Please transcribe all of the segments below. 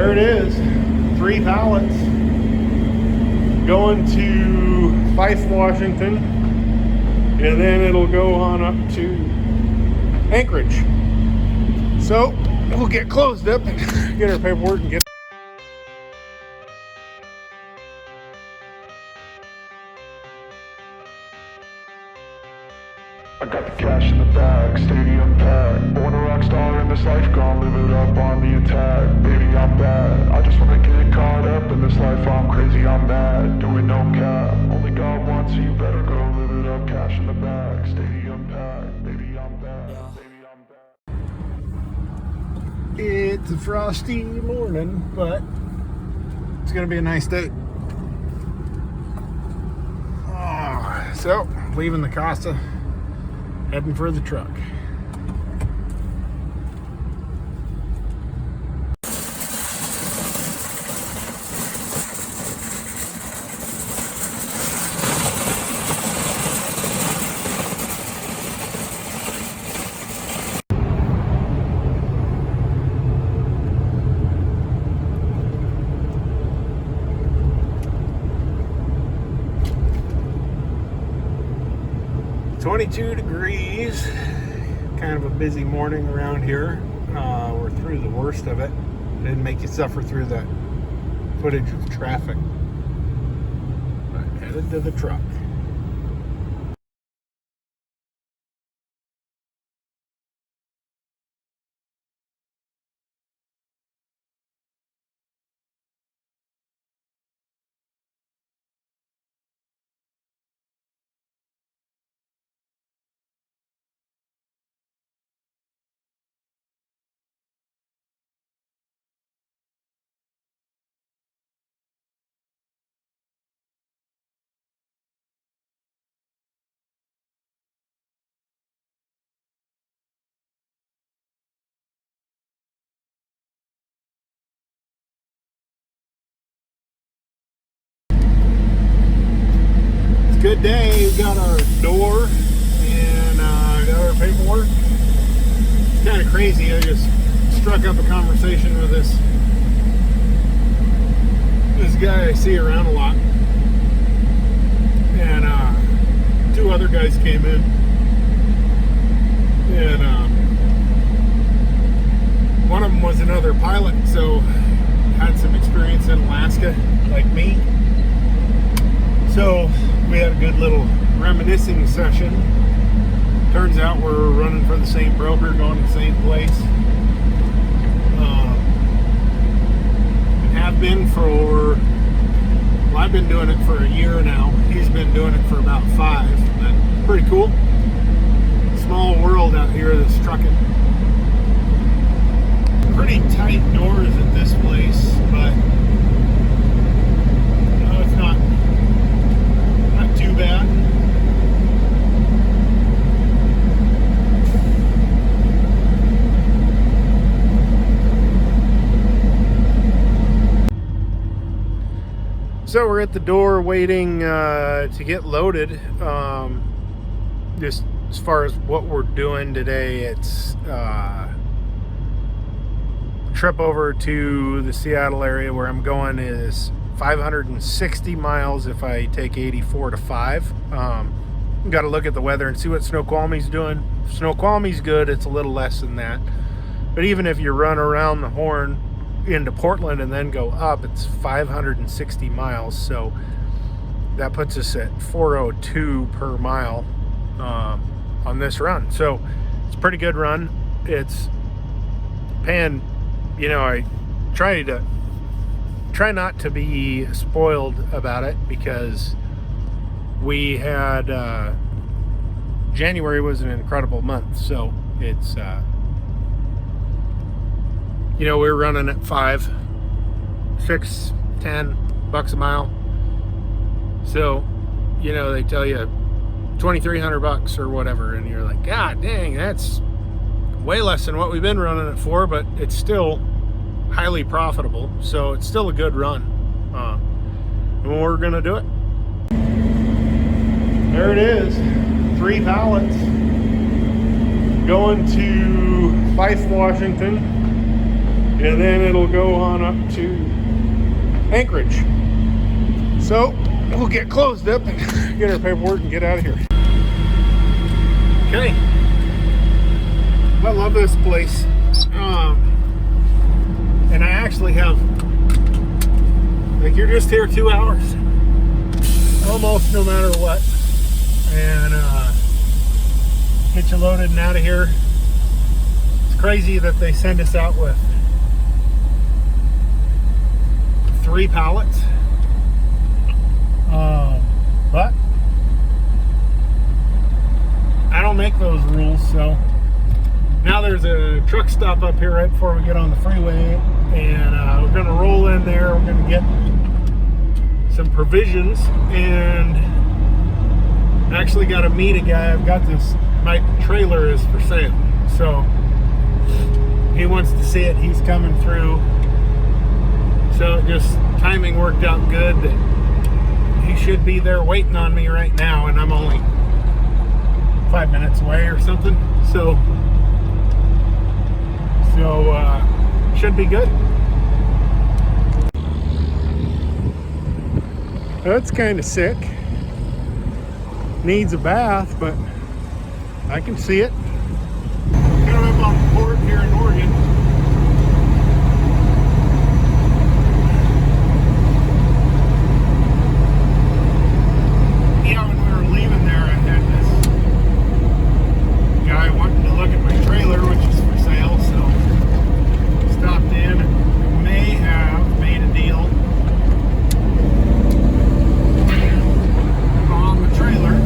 There it is, 3 pallets going to Fife, Washington, and then it'll go on up to Anchorage. So we'll get closed up and get our paperwork and get. I got the cash in the bag, stadium packed. Born a rock star in this life, gonna live it up on the attack. Baby, I'm bad, I just wanna get caught up in this life. I'm crazy, I'm mad, doing no cap. Only God wants, so you better go live it up. Cash in the bag, stadium packed. Baby, I'm bad, baby, I'm bad. It's a frosty morning, but it's gonna be a nice day. So leaving the Costa, heading for the truck. .22 degrees, kind of a busy morning around here. We're through the worst of it. Didn't make you suffer through the footage of traffic. But headed to the truck. Good day. We got our door and got our paperwork. It's kind of crazy. I just struck up a conversation with this guy I see around a lot, and 2 other guys came in, and one of them was another pilot, so had some experience in Alaska like me. So we had a good little reminiscing session. Turns out we're running for the same broker, going to the same place. Have been for, well, I've been doing it for a year now. He's been doing it for about 5. But pretty cool. Small world out here, this trucking. Pretty tight doors at this place, but it's not too bad. So we're at the door waiting to get loaded. Just as far as what we're doing today, it's a trip over to the Seattle area. Where I'm going is 560 miles if I take 84 to 5. Got to look at the weather and see what Snoqualmie's doing. If Snoqualmie's good, it's a little less than that. But even if you run around the Horn into Portland and then go up, it's 560 miles. So that puts us at 402 per mile on this run. So it's a pretty good run. It's paying, I try not to be spoiled about it, because we had January was an incredible month. So it's we're running at 5, 6, 10 bucks a mile. So they tell you $2,300 or whatever, and you're like, God dang, that's way less than what we've been running it for, but it's still highly profitable, so it's still a good run. And we're gonna do it. There it is, 3 pallets going to Fife, Washington, and then it'll go on up to Anchorage. So we'll get closed up and get our paperwork and get out of here. Okay. I love this place. And I actually have, like, you're just here 2 hours. Almost no matter what. And get you loaded and out of here. It's crazy that they send us out with 3 pallets. But I don't make those rules, so now there's a truck stop up here right before we get on the freeway, and we're gonna roll in there. We're gonna get some provisions, and actually got to meet a guy. I've got this, my trailer is for sale, so he wants to see it. He's coming through, so it just timing worked out good that he should be there waiting on me right now, and I'm only 5 minutes away or something, so should be good. That's kind of sick. Needs a bath, but I can see it. Kind of up on the port here in Oregon. Yeah, when we were leaving there, I had this guy wanting to look at my trailer, which is for sale, so stopped in and may have made a deal on the trailer.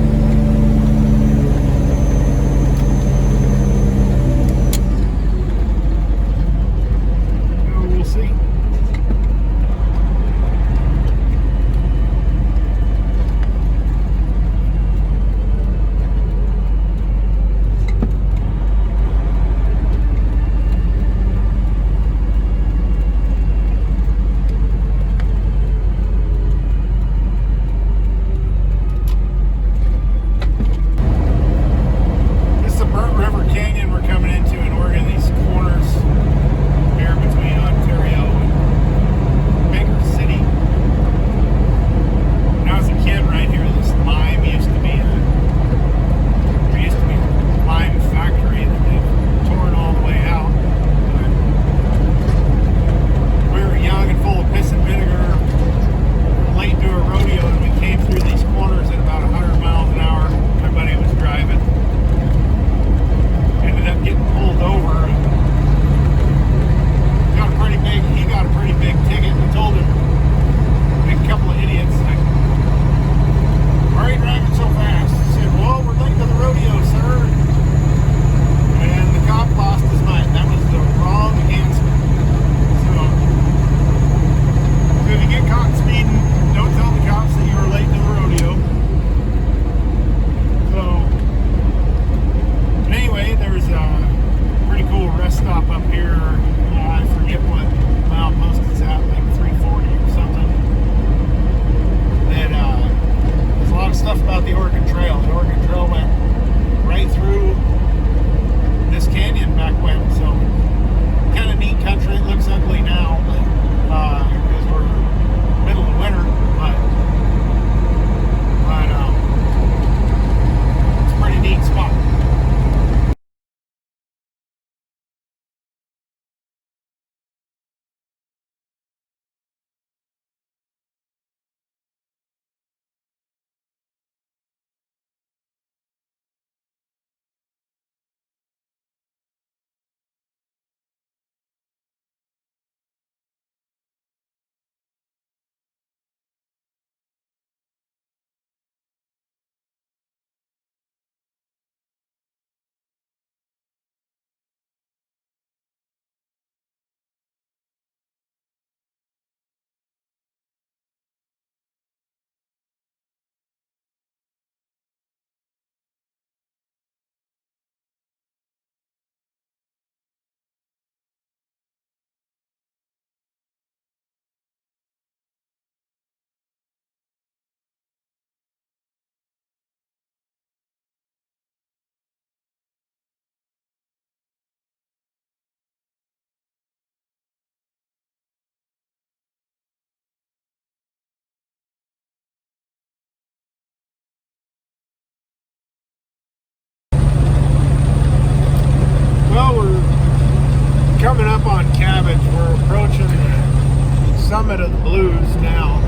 up on Cabbage. We're approaching the summit of the Blues now.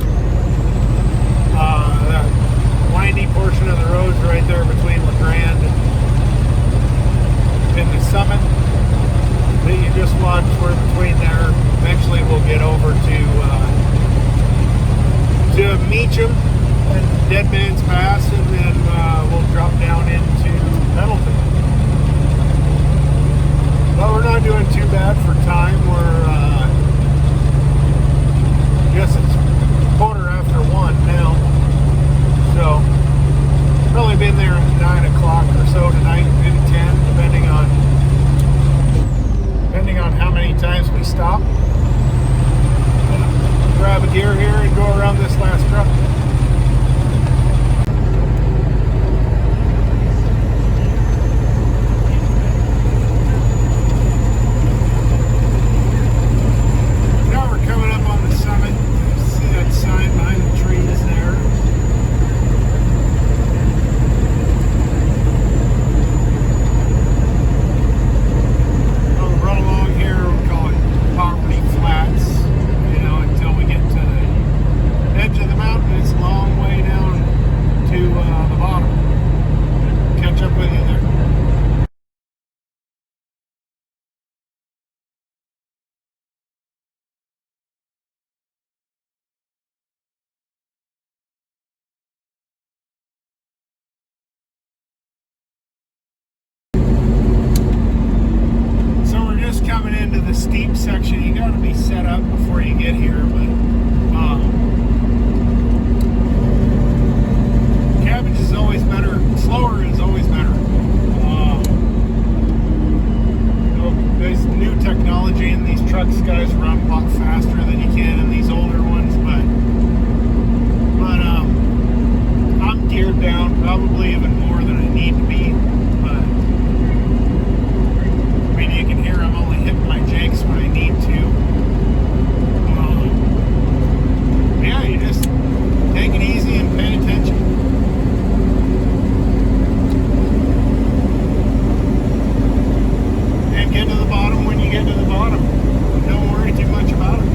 That windy portion of the road's right there between LeGrand and the summit that you just watched. We're between there. Eventually we'll get over to Meacham and Dead Man's Pass, and then we'll drop down into Pendleton. Well, we're not doing too bad for time. We're, I guess it's 1:15 now. So, probably been there at 9 o'clock or so tonight, maybe 10, depending on how many times we stop. Grab a gear here and go around this last truck. Coming into the steep section, you got to be set up before you get here, but Cabbage is always better. Slower is always better. There's new technology in these trucks. Guys run a lot faster than you can in these older ones, but I'm geared down probably even more than I need to be. But I mean, you can hear I'm only hitting my jakes when I need to. Yeah, you just take it easy and pay attention. And get to the bottom when you get to the bottom. Don't worry too much about it.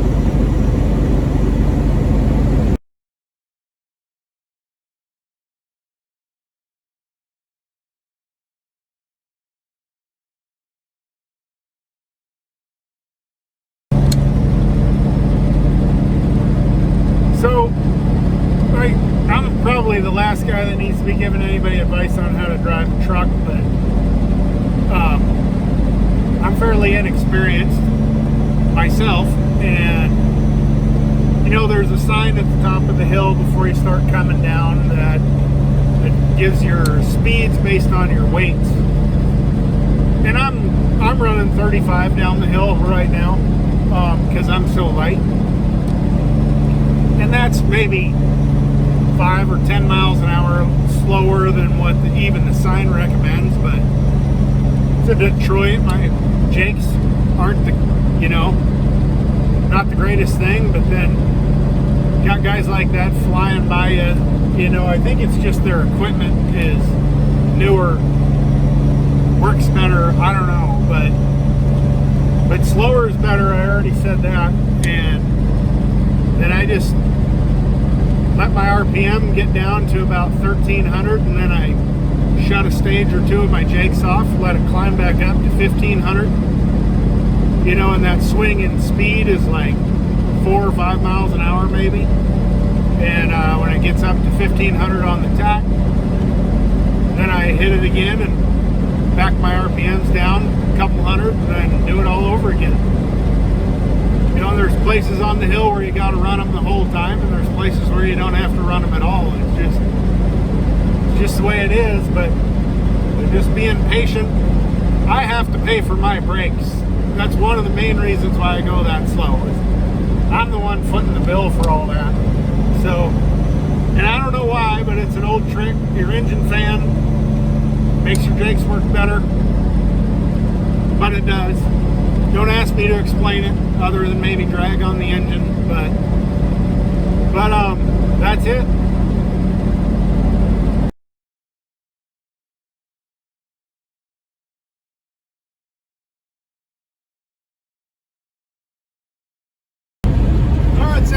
So, I'm probably the last guy that needs to be giving anybody advice on how to drive a truck, but I'm fairly inexperienced myself, and you know, there's a sign at the top of the hill before you start coming down that gives your speeds based on your weights. And I'm running 35 down the hill right now because I'm so light. And that's maybe 5 or 10 miles an hour slower than what even the sign recommends. But to Detroit, my jakes aren't the, you know, not the greatest thing. But then got guys like that flying by you. You know, I think it's just their equipment is newer, works better. I don't know, but slower is better. I already said that, and then I just let my RPM get down to about 1,300, and then I shut a stage or two of my jakes off, let it climb back up to 1,500. You know, and that swing in speed is like 4 or 5 miles an hour maybe. And when it gets up to 1,500 on the tack, then I hit it again and back my RPMs down a couple hundred, and then do it all over again. You know, there's places on the hill where you got to run them the whole time, and there's places where you don't have to run them at all. It's just the way it is. But just being patient. I have to pay for my brakes. That's one of the main reasons why I go that slow. I'm the one footing the bill for all that. So, and I don't know why, but it's an old trick. Your engine fan makes your jakes work better, but it does. Don't ask me to explain it, other than maybe drag on the engine, but that's it.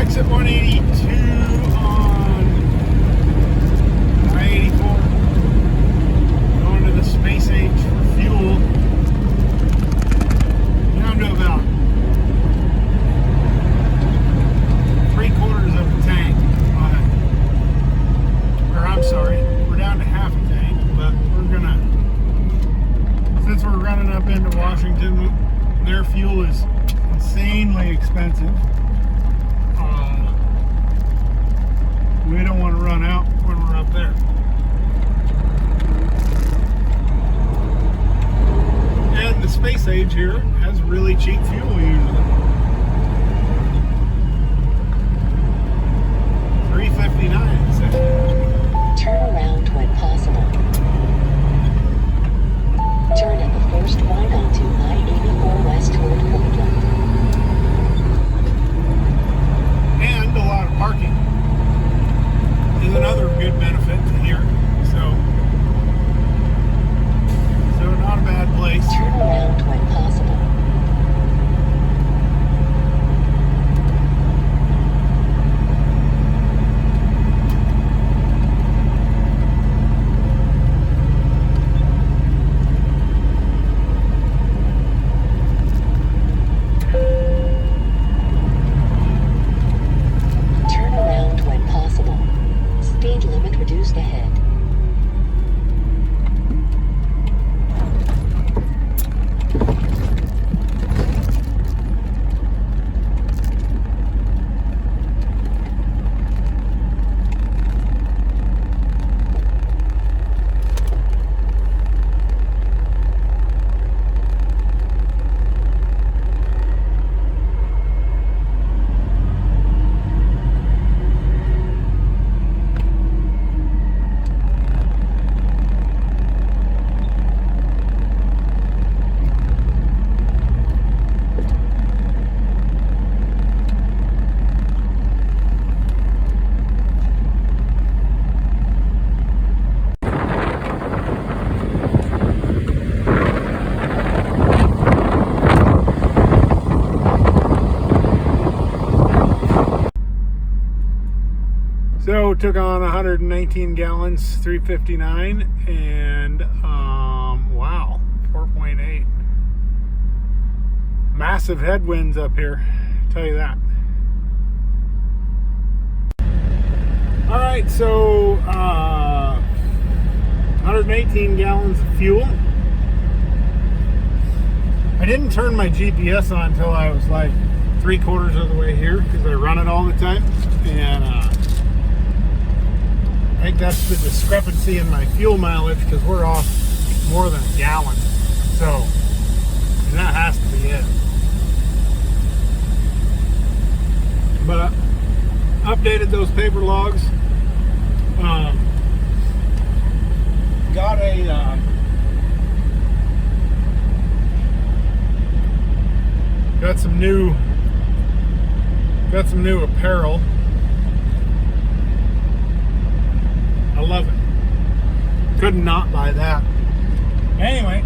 exit 182 on I-84. Going to the space age for fuel. Down to about 3/4 of the tank. Or I'm sorry, we're down to half a tank, but we're gonna, since we're running up into Washington, their fuel is insanely expensive. We don't want to run out when we're up there. And the space age here has really cheap fuel usually. $3.59 it says. Turn around when possible. Turn at the first right onto I-84 West toward Portland. And a lot of parking is another good benefit to here. So not a bad place. Turn around when possible. Turn around when possible. Speed limit reduced ahead. So took on 119 gallons, 359, and wow, 4.8. Massive headwinds up here, I'll tell you that. All right, so 118 gallons of fuel. I didn't turn my GPS on until I was like 3/4 of the way here because I run it all the time, and I think that's the discrepancy in my fuel mileage because we're off more than a gallon. So that has to be it. But updated those paper logs. Got a got some new apparel. I love it. Could not buy that. Anyway,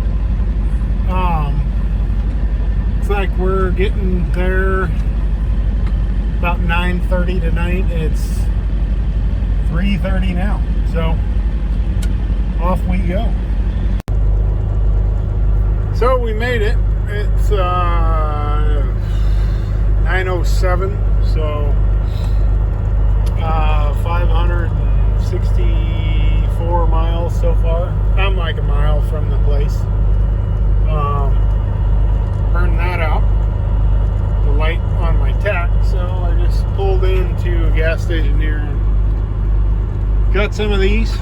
it's like we're getting there about 9:30 tonight. It's 3:30 now, so off we go. So we made it. It's 9:07, so 564 miles so far. I'm like a mile from the place. Burned that out, the light on my tack, so I just pulled into a gas station here and got some of these.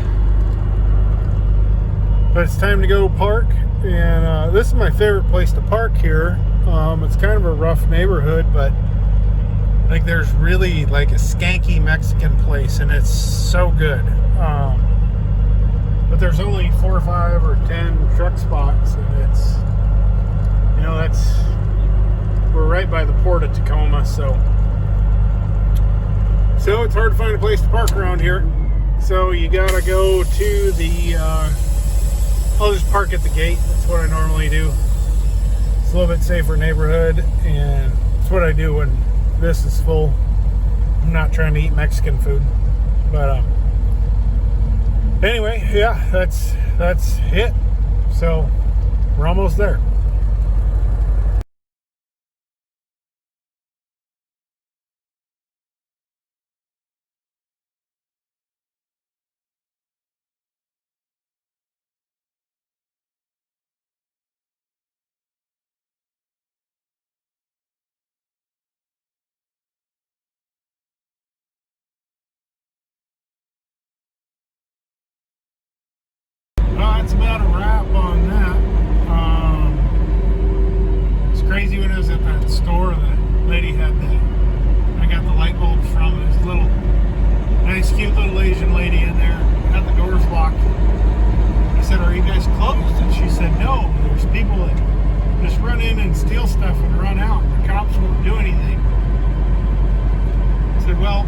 But it's time to go park, and this is my favorite place to park here. It's kind of a rough neighborhood, but like there's really like a skanky Mexican place, and it's so good. But there's only 4 or 5 or 10 truck spots, and it's, you know, we're right by the port of Tacoma, so it's hard to find a place to park around here. So you gotta go to the I'll just park at the gate. That's what I normally do. It's a little bit safer neighborhood, and it's what I do when this is full. I'm not trying to eat Mexican food, but anyway, yeah, that's it. So we're almost there. That's about a wrap on that. It's crazy when I was at that store, the lady had I got the light bulbs from. This little, nice, cute little Asian lady in there, had the doors locked. I said, "Are you guys closed?" And she said, "No, there's people that just run in and steal stuff and run out. The cops won't do anything." I said, "Well,"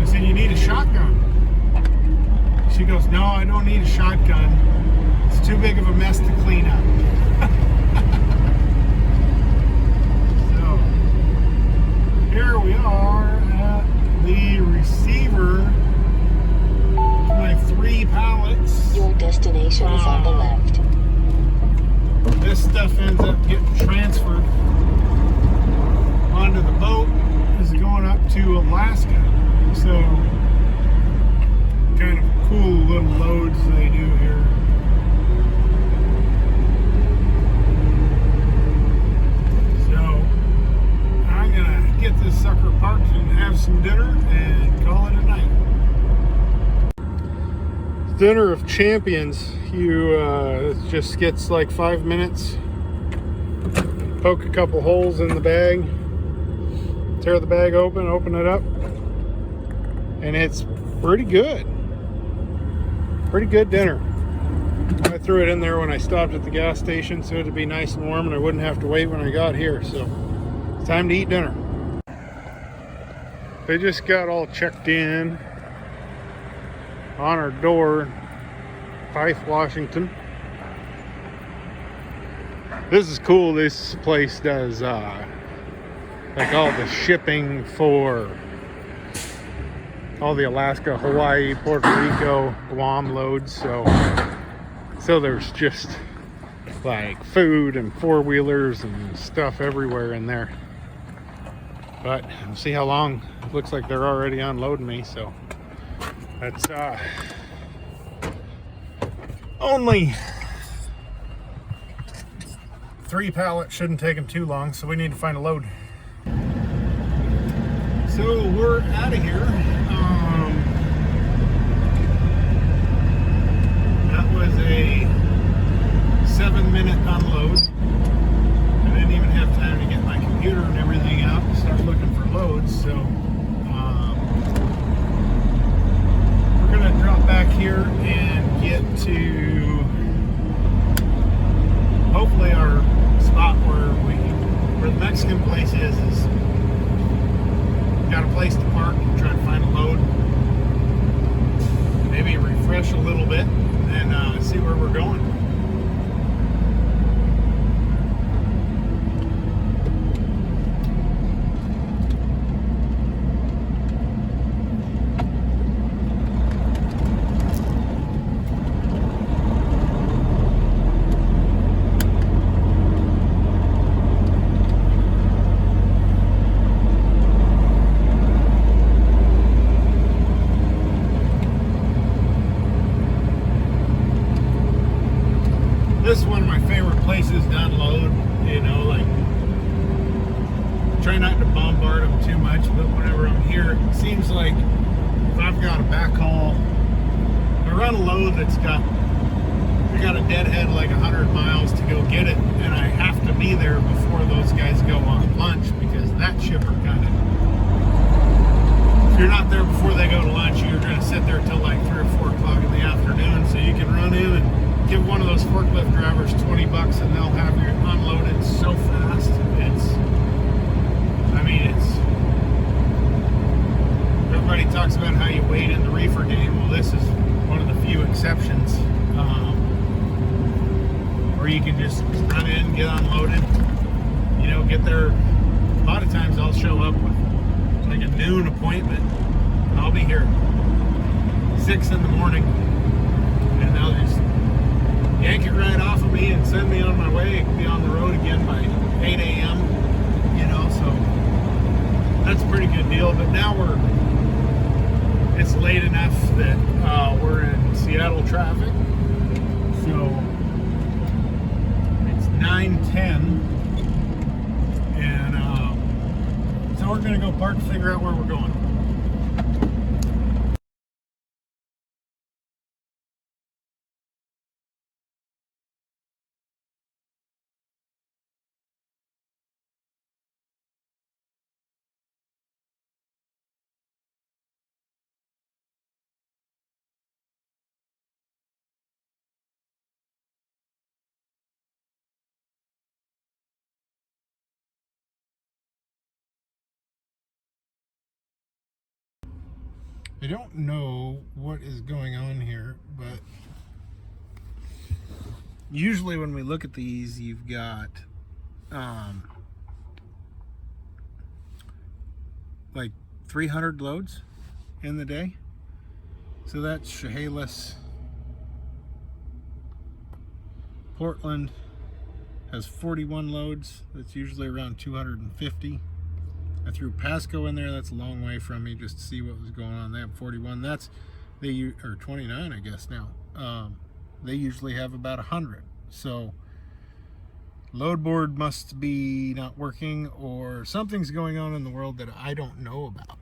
I said, "you need a shotgun." She goes, "No, I don't need a shotgun. It's too big of a mess to clean up." So, here we are at the receiver. My 3 pallets. Your destination is on the left. This stuff ends up getting transferred onto the boat. Is going up to Alaska. So, kind of cool little loads they do here. So I'm gonna get this sucker parked and have some dinner and call it a night. Dinner of champions. You it just gets like 5 minutes. Poke a couple holes in the bag, tear the bag open it up, and it's pretty good. Pretty good dinner. I threw it in there when I stopped at the gas station so it'd be nice and warm and I wouldn't have to wait when I got here. So it's time to eat dinner. They just got all checked in on our door, Fife, Washington. This is cool. This place does like all the shipping for all the Alaska, Hawaii, Puerto Rico, Guam loads. So there's just like food and 4-wheelers and stuff everywhere in there. But we'll see how long. It looks like they're already unloading me. So that's only 3 pallets. Shouldn't take them too long. So we need to find a load. So we're out of here. That was a 7-minute unload. I didn't even have time to get my computer and everything out and start looking for loads. So we're gonna drop back here and get to hopefully our spot where the Mexican place is got a place to park and try to find a load. Maybe refresh a little bit and see where we're going. This is one of my favorite places to unload, you know, like, try not to bombard them too much, but whenever I'm here, it seems like if I've got a backhaul, I run a load that's got a deadhead like 100 miles to go get it, and I have to be there before those guys go on lunch, because that shipper kind of, if you're not there before they go to lunch, you're going to sit there till like 3 or 4 o'clock in the afternoon, so you can run in and give one of those forklift drivers $20 and they'll have you unloaded so fast. Everybody talks about how you wait in the reefer game. Well, this is one of the few exceptions where you can just run in, get unloaded, you know, get there. A lot of times I'll show up with like a noon appointment. I'll be here 6 in the morning, and they'll just yank it right off of me and send me on my way. Be on the road again by 8 a.m. You know, so that's a pretty good deal. But now it's late enough that we're in Seattle traffic. So it's 9:10, and so we're gonna go park and figure out where we're going. I don't know what is going on here, but usually when we look at these, you've got like 300 loads in the day. So that's Chehalis. Portland has 41 loads. That's usually around 250. I threw Pasco in there. That's a long way from me, just to see what was going on. They have 41. Or 29, I guess now. They usually have about 100. So load board must be not working, or something's going on in the world that I don't know about.